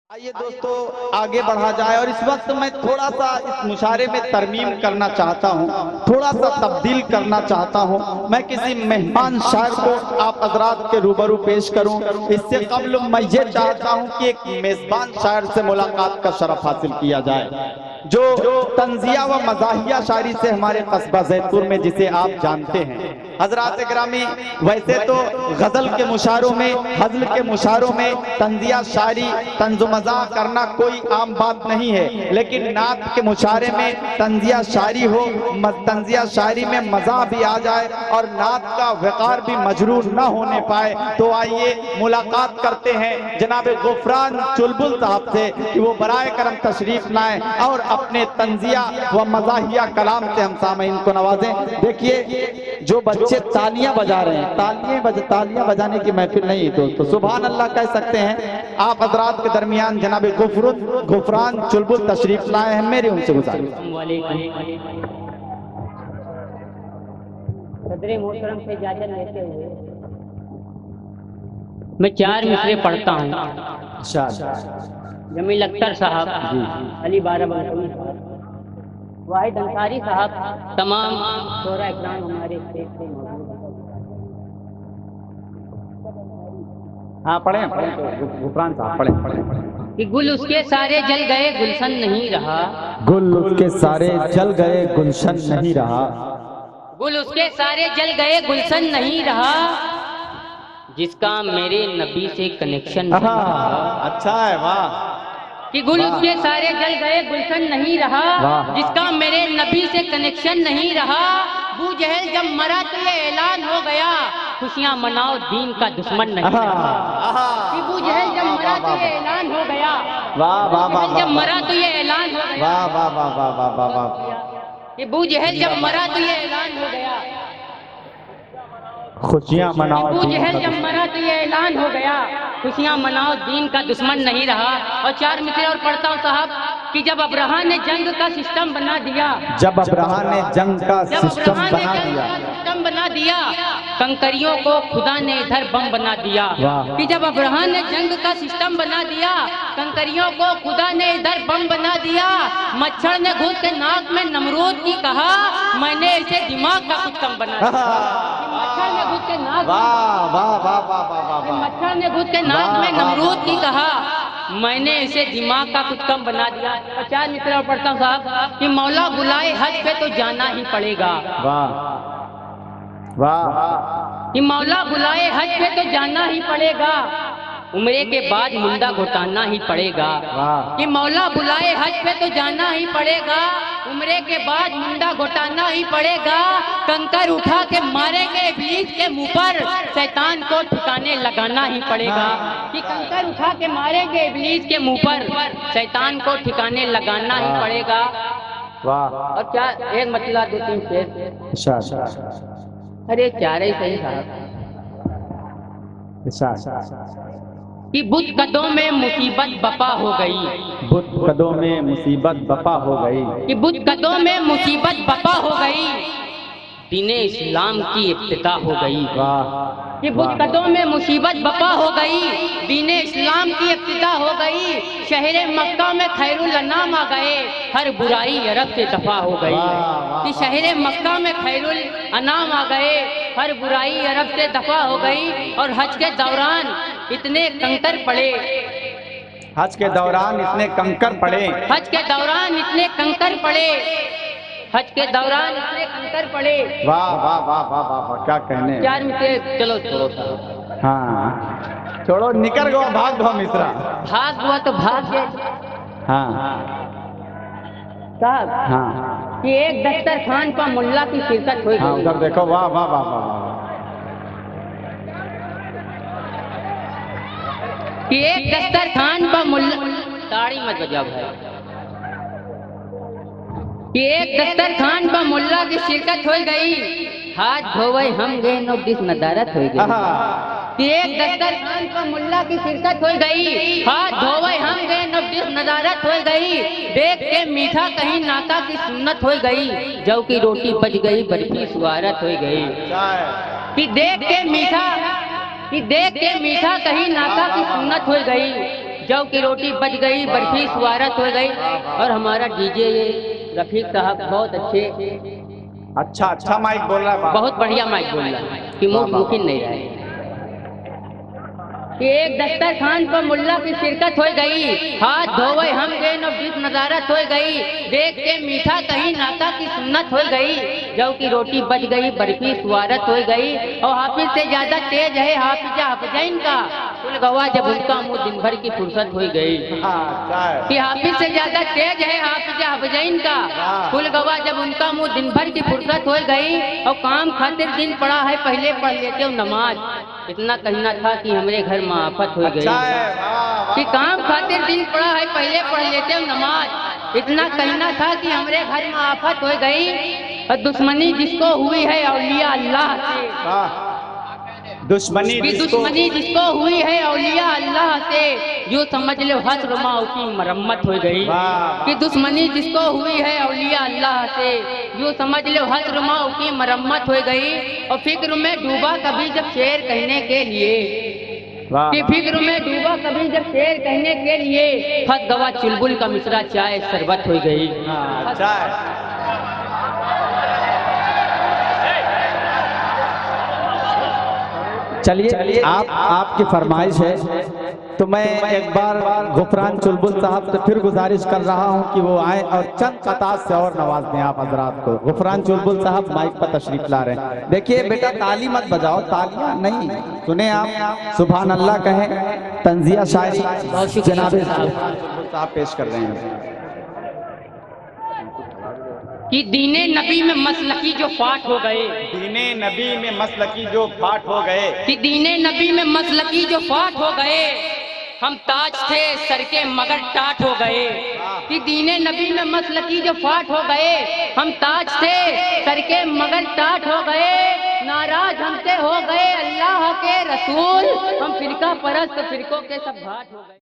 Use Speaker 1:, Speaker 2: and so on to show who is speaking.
Speaker 1: आइए दोस्तों आगे बढ़ा जाए। और इस वक्त मैं थोड़ा सा इस मुशारे में तरमीम करना चाहता हूँ, थोड़ा सा तब्दील करना चाहता हूँ। मैं किसी मेहमान शायर को आप हजरात के रूबरू पेश करूँ। इससे कबल मैं ये चाहता हूँ कि एक मेजबान शायर से मुलाकात का शरफ हासिल किया जाए, जो तंजिया व मज़ाहिया शायरी से हमारे कस्बा जैतून में, जिसे आप जानते हैं हजरात ग्रामी। वैसे तो गजल के मुशारों में, हज़ल के मुशारों में तंजिया शायरी, तंज़ो मज़ाह करना कोई आम बात नहीं है, लेकिन नात के मुशारे में तंजिया शायरी हो, तंजिया शायरी में मज़ाह भी आ जाए और नात का वक़ार भी मजरूर न होने पाए, तो आइए मुलाकात करते हैं जनाब गुफरान चुलबुल साहब से कि वो बराए करम तशरीफ लाएं और अपने तंजिया व मज़ाहिया कलाम से हम सामईन को नवाजें। देखिए जो बच्चे तालियां बजा रहे हैं, तालियां बजाने की महफिल नहीं दोस्तों, सुभान अल्लाह कह सकते हैं। आप हजरात के दरमियान जनाब गुफरान चुलबुल तशरीफ लाए हैं, मेरी उनसे गुजारिश।
Speaker 2: सदरे मोहतरम से इजाजत लेते हुए मैं 4 मिसरे पढ़ता हूँ। जमील अख्तर साहब, अली बाराबंकी साहब, वाहिद अंसारी साहब, तमाम शोरा इकराम हमारे स्टेज पे मौजूद हैं।
Speaker 1: हाँ पढ़े गुफरान साहब पढ़े।
Speaker 2: कि गुल उसके सारे जल गए गुलशन नहीं रहा,
Speaker 1: गुल उसके सारे जल गए गुलशन नहीं रहा,
Speaker 2: गुल उसके सारे जल गए गुलशन नहीं रहा, जिसका मेरे नबी से कनेक्शन नहीं रहा।
Speaker 1: अच्छा है, वाह।
Speaker 2: कि गुल उसके सारे जल गए गुलशन नहीं रहा, जिसका मेरे नबी से कनेक्शन नहीं रहा। अबू जहल जब मरा तो ये ऐलान हो गया, खुशियां मनाओ दीन का दुश्मन नहीं रहा। कि अबू जहल जब मरा तो ये ऐलान हो गया, जब मरा तो ये ऐलान हो गया, कि अबू जहल जब मरा तो ये ऐलान हो गया,
Speaker 1: खुशियां मनाओ।
Speaker 2: अबू जहल जब मरा तो ये ऐलान हो गया, खुशियां मनाओ दीन का दुश्मन नहीं रहा। और 4 मिसरे और पढ़ता हूँ साहब कि जब अब्राहा ने जंग का सिस्टम बना दिया,
Speaker 1: जब अब्राहा ने जंग का सिस्टम
Speaker 2: बना दिया, कंकरियों को खुदा ने इधर बम बना दिया। कि जब अब्राहा ने जंग का सिस्टम बना दिया, कंकरियों को खुदा ने इधर बम बना दिया। मच्छर ने घुस के नाक में नमरूद की कहा, मैंने इसे दिमाग का कुछ कम बना दिया। मच्छर ने घुस के नाक में नमरूद की कहा, मैंने इसे दिमाग का कुछ कम बना दिया। और 4 मिसरे और पढ़ता हूँ साहब कि मौला बुलाए हज पे तो जाना ही पड़ेगा। वाह। कि मौला बुलाए हज पे तो जाना ही पड़ेगा, उम्रे के बाद मुंडा घुटाना ही पड़ेगा। कि मौला बुलाए हज पे तो जाना ही पड़ेगा, उम्रे के बाद मुंडा घुटाना ही पड़ेगा। कंकर उठा के मारेंगे इब्लीस के मुंह पर, शैतान को ठिकाने लगाना ही पड़ेगा। कि कंकर उठा के मारेंगे इब्लीस के मुंह पर, शैतान को ठिकाने लगाना ही पड़ेगा। और क्या एक मतलब 2-3 शेर, अरे 4 ही सही था। कि बुत कदों में मुसीबत बपा हो गई,
Speaker 1: बुत कदों में मुसीबत बपा हो गई,
Speaker 2: कि बुत कदों में मुसीबत बपा हो गई, दीने इस्लाम की इब्तिदा हो गई। कि बुत कदों में मुसीबत बपा हो गई, दीने इस्लाम की इब्तिदा हो गई। शहर मक्का में खैरुल अनाम आ गए, हर बुराई अरब से दफा हो गई। कि शहर मक्का में खैरुल अनाम आ गए, हर बुराई अरब से दफा हो गई। और हज के दौरान इतने कंकर पड़े,
Speaker 1: हज के दौरान इतने कंकर पड़े,
Speaker 2: हज के दौरान इतने कंकर पड़े, हज के दौरान इतने कंकर पड़े।
Speaker 1: वाह वाह वाह वाह वाह, क्या कहने।
Speaker 2: 4 मिसरे चलो छोड़ो साहब,
Speaker 1: हाँ छोड़ो, निकल गो, भाग गो मिश्रा,
Speaker 2: भाग हुआ तो भाग गए।
Speaker 1: हाँ
Speaker 2: साहब
Speaker 1: हाँ
Speaker 2: कि एक दस्तरखान पर मुल्ला की शिरकत हुई।
Speaker 1: हाँ उधर देखो, वाह वाह वाह वाह।
Speaker 2: कि एक दस्तरखान पर मुल्ला, ताड़ी मत बजा भाई। कि एक दस्तरखान पर मुल्ला की शिरकत हो गई, हाथ धोवे हम गए नो दिस नदारत हो गई। कि एक दस्तरखान पर मुल्ला की शिरकत हो गई, हाथ धोवे हम गए नो दिस नदारत हो गई। देख के मीठा कहीं नाका की सुन्नत हो गई, जौ की रोटी बच गई बर्फी सुवारत हो गई। कि देख के मीठा कहीं नाका की सुन्नत हो गई, जौ की रोटी बच गई, बर्फी सुवारत हो गई। और हमारा डीजे रफीक साहब बहुत अच्छे,
Speaker 1: अच्छा माइक बोल रहा है,
Speaker 2: बहुत बढ़िया माइक बोल रहा है कि मुमकिन नहीं रहे कि एक दस्तरखान पर मुल्ला की शिरकत हो गई, हाथ धोवे हम गए न बीच नजारत हो गई, देख के मीठा कहीं नाता की सुन्नत हो गई। जौ की रोटी बच गई, बर्फी सुवारत हो गई। और हाफिज से ज्यादा तेज है हाफिजा हफजैन का, कुल गवा जब उनका मुंह दिन भर की फुर्सत हो गई। कि हाफिज से ज्यादा तेज है हाफिजा हफजैन का, कुल गवा जब उनका मुंह दिन भर की फुर्सत हो गई। और काम खातिर दिन पड़ा है पहले पढ़ लेते हो नमाज, इतना कहना था कि हमारे घर में आफत हो गई। कि काम खातिर दिन पड़ा है पहले पढ़ लेते हो नमाज, इतना कहना था कि हमारे घर में आफत हो गई। और दुश्मनी जिसको हुई है औलिया अल्लाह से, दुश्मनी जिसको हुई है औलिया अल्लाह से, जो समझ लो हसरमा की मरम्मत हो गई। कि दुश्मनी जिसको हुई है औलिया अल्लाह से, जो समझ लो हसरमा की मरम्मत हो गई। और फिक्र में डूबा कभी जब शेर कहने के लिए, कि फिक्र में डूबा कभी जब शेर कहने के लिए, फंस गवा चुलबुल का मिश्रा चाय शरबत हो गई।
Speaker 1: चलिए आपकी फरमाइश है तो मैं एक बार गुफरान चुलबुल साहब से फिर गुजारिश कर रहा हूं कि वो आए और चंद कतार से और नवाज दें आप हजरात को। गुफरान चुलबुल साहब माइक पर तशरीफ ला रहे हैं। देखिए बेटा ताली मत बजाओ, तालियां नहीं सुने आप, सुभान अल्लाह कहें। तंजिया शायरी जनाब चुलबुल साहब पेश कर रहे हैं।
Speaker 2: कि दीने नबी में मसलकी जो फाट हो गए,
Speaker 1: दीने नबी में मसलकी जो फाट हो गए,
Speaker 2: कि दीने नबी में मसलकी जो फाट हो गए, हम ताज थे सर के मगर टाट हो गए। कि दीने नबी में मसलकी जो फाट हो गए, हम ताज थे सर के मगर टाट हो गए। नाराज हमसे हो गए अल्लाह के रसूल, हम फिरका परस्त फिरकों के सब घाट हो गए।